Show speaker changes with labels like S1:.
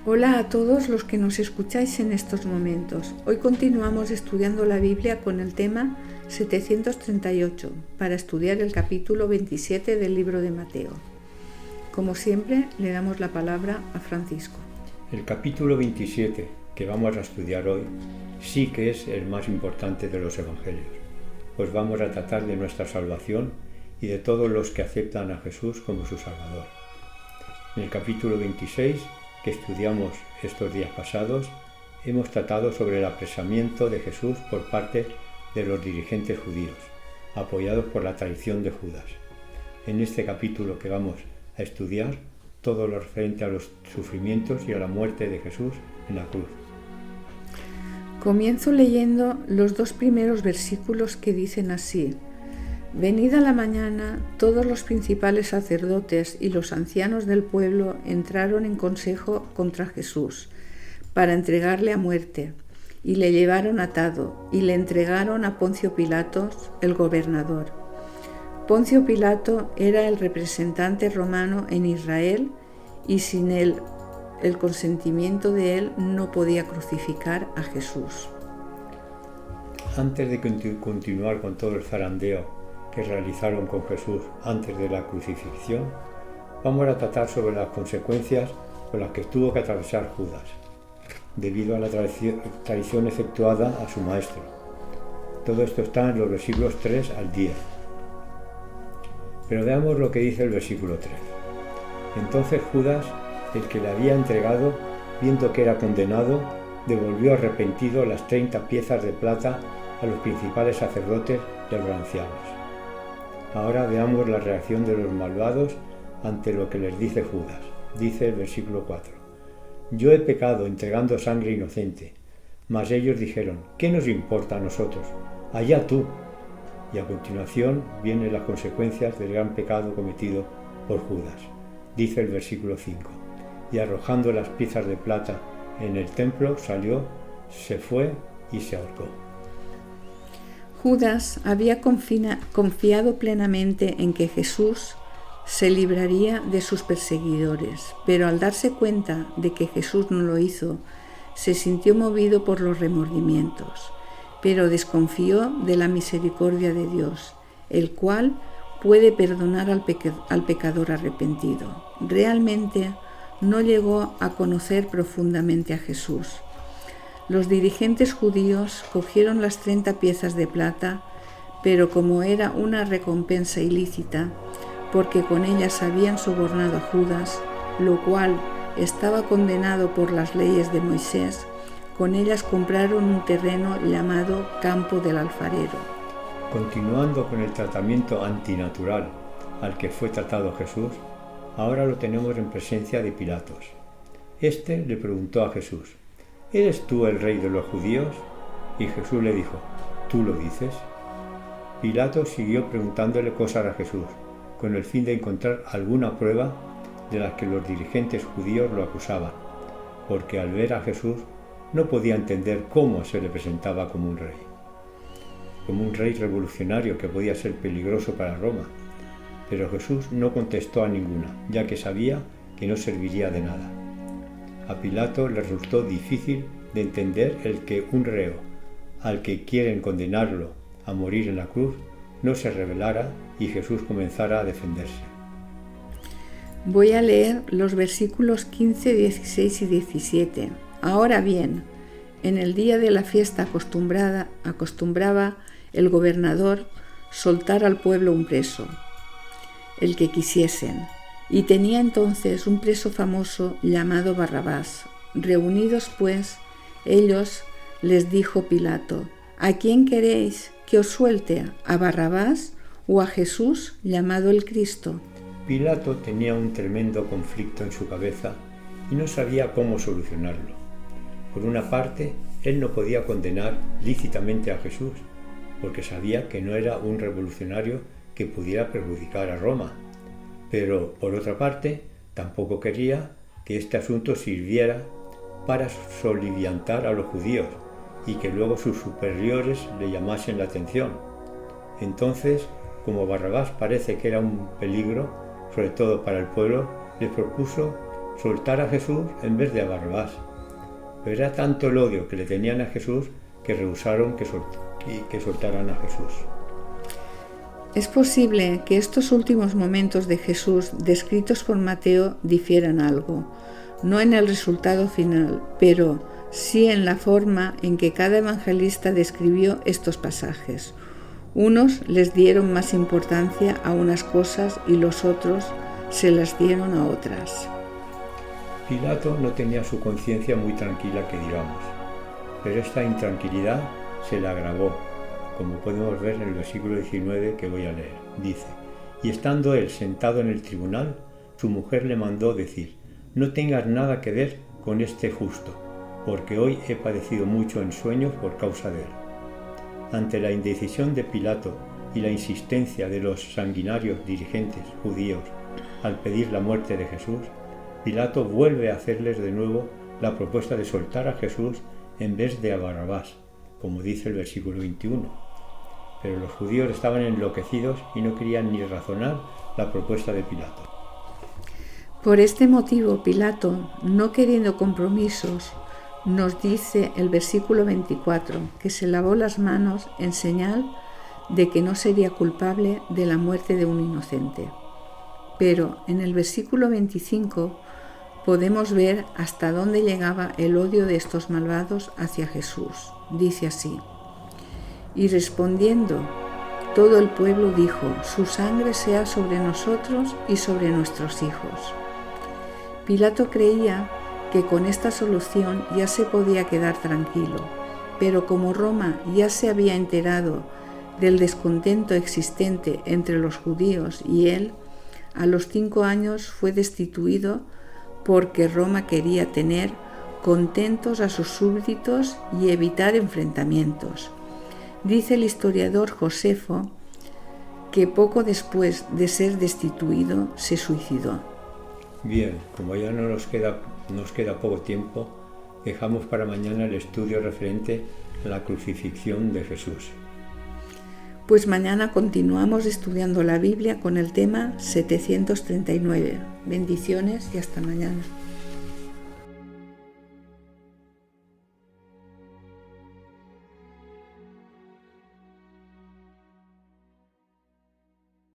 S1: Hola a todos los que nos escucháis en estos momentos. Hoy continuamos estudiando la Biblia con el tema 738 para estudiar el capítulo 27 del libro de Mateo. Como siempre, le damos la palabra a Francisco.
S2: El capítulo 27 que vamos a estudiar hoy sí que es el más importante de los evangelios, pues vamos a tratar de nuestra salvación y de todos los que aceptan a Jesús como su Salvador. En el capítulo 26 que estudiamos estos días pasados, hemos tratado sobre el apresamiento de Jesús por parte de los dirigentes judíos, apoyados por la traición de Judas. En este capítulo que vamos a estudiar, todo lo referente a los sufrimientos y a la muerte de Jesús en la cruz.
S1: Comienzo leyendo los dos primeros versículos que dicen así: Venida la mañana, todos los principales sacerdotes y los ancianos del pueblo entraron en consejo contra Jesús para entregarle a muerte, y le llevaron atado y le entregaron a Poncio Pilato, el gobernador. Poncio Pilato era el representante romano en Israel y sin el consentimiento de él no podía crucificar a Jesús.
S2: Antes de continuar con todo el zarandeo que realizaron con Jesús antes de la crucifixión, vamos a tratar sobre las consecuencias por las que tuvo que atravesar Judas, debido a la traición efectuada a su maestro. Todo esto está en los versículos 3 al 10. Pero veamos lo que dice el versículo 3. Entonces Judas, el que le había entregado, viendo que era condenado, devolvió arrepentido las 30 piezas de plata a los principales sacerdotes y a los ancianos. Ahora veamos la reacción de los malvados ante lo que les dice Judas. Dice el versículo 4. Yo he pecado entregando sangre inocente, mas ellos dijeron, ¿qué nos importa a nosotros? Allá tú. Y a continuación vienen las consecuencias del gran pecado cometido por Judas. Dice el versículo 5. Y arrojando las piezas de plata en el templo, salió, se fue y se ahorcó.
S1: Judas había confiado plenamente en que Jesús se libraría de sus perseguidores, pero al darse cuenta de que Jesús no lo hizo, se sintió movido por los remordimientos, pero desconfió de la misericordia de Dios, el cual puede perdonar al pecador arrepentido. Realmente no llegó a conocer profundamente a Jesús. Los dirigentes judíos cogieron las 30 piezas de plata, pero como era una recompensa ilícita, porque con ellas habían sobornado a Judas, lo cual estaba condenado por las leyes de Moisés, con ellas compraron un terreno llamado Campo del Alfarero.
S2: Continuando con el tratamiento antinatural al que fue tratado Jesús, ahora lo tenemos en presencia de Pilatos. Este le preguntó a Jesús, ¿eres tú el rey de los judíos? Y Jesús le dijo, ¿tú lo dices? Pilato siguió preguntándole cosas a Jesús, con el fin de encontrar alguna prueba de las que los dirigentes judíos lo acusaban, porque al ver a Jesús no podía entender cómo se le presentaba como un rey revolucionario que podía ser peligroso para Roma. Pero Jesús no contestó a ninguna, ya que sabía que no serviría de nada. A Pilato le resultó difícil de entender el que un reo, al que quieren condenarlo a morir en la cruz, no se rebelara y Jesús comenzara a defenderse.
S1: Voy a leer los versículos 15, 16 y 17. Ahora bien, en el día de la fiesta acostumbraba el gobernador soltar al pueblo un preso, el que quisiesen, y tenía entonces un preso famoso llamado Barrabás. Reunidos pues, ellos les dijo Pilato, ¿a quién queréis que os suelte? ¿A Barrabás o a Jesús llamado el Cristo?
S2: Pilato tenía un tremendo conflicto en su cabeza y no sabía cómo solucionarlo. Por una parte, él no podía condenar lícitamente a Jesús, porque sabía que no era un revolucionario que pudiera perjudicar a Roma. Pero, por otra parte, tampoco quería que este asunto sirviera para soliviantar a los judíos y que luego sus superiores le llamasen la atención. Entonces, como Barrabás parece que era un peligro, sobre todo para el pueblo, le propuso soltar a Jesús en vez de a Barrabás. Pero era tanto el odio que le tenían a Jesús que rehusaron que soltaran a Jesús.
S1: Es posible que estos últimos momentos de Jesús descritos por Mateo difieran algo, no en el resultado final, pero sí en la forma en que cada evangelista describió estos pasajes. Unos les dieron más importancia a unas cosas y los otros se las dieron a otras.
S2: Pilato no tenía su conciencia muy tranquila, que digamos, pero esta intranquilidad se le agravó, como podemos ver en el versículo 19 que voy a leer. Dice: y estando él sentado en el tribunal, su mujer le mandó decir: no tengas nada que ver con este justo, porque hoy he padecido mucho en sueños por causa de él. Ante la indecisión de Pilato y la insistencia de los sanguinarios dirigentes judíos al pedir la muerte de Jesús, Pilato vuelve a hacerles de nuevo la propuesta de soltar a Jesús en vez de a Barrabás, como dice el versículo 21. Pero los judíos estaban enloquecidos y no querían ni razonar la propuesta de Pilato.
S1: Por este motivo, Pilato, no queriendo compromisos, nos dice el versículo 24 que se lavó las manos en señal de que no sería culpable de la muerte de un inocente. Pero en el versículo 25 podemos ver hasta dónde llegaba el odio de estos malvados hacia Jesús. Dice así: y respondiendo todo el pueblo dijo: su sangre sea sobre nosotros y sobre nuestros hijos. Pilato creía que con esta solución ya se podía quedar tranquilo, pero como Roma ya se había enterado del descontento existente entre los judíos y él, a los 5 años fue destituido porque Roma quería tener contentos a sus súbditos y evitar enfrentamientos. Dice el historiador Josefo que poco después de ser destituido se suicidó.
S2: Bien, como ya no nos queda poco tiempo, dejamos para mañana el estudio referente a la crucifixión de Jesús.
S1: Pues mañana continuamos estudiando la Biblia con el tema 739. Bendiciones y hasta mañana.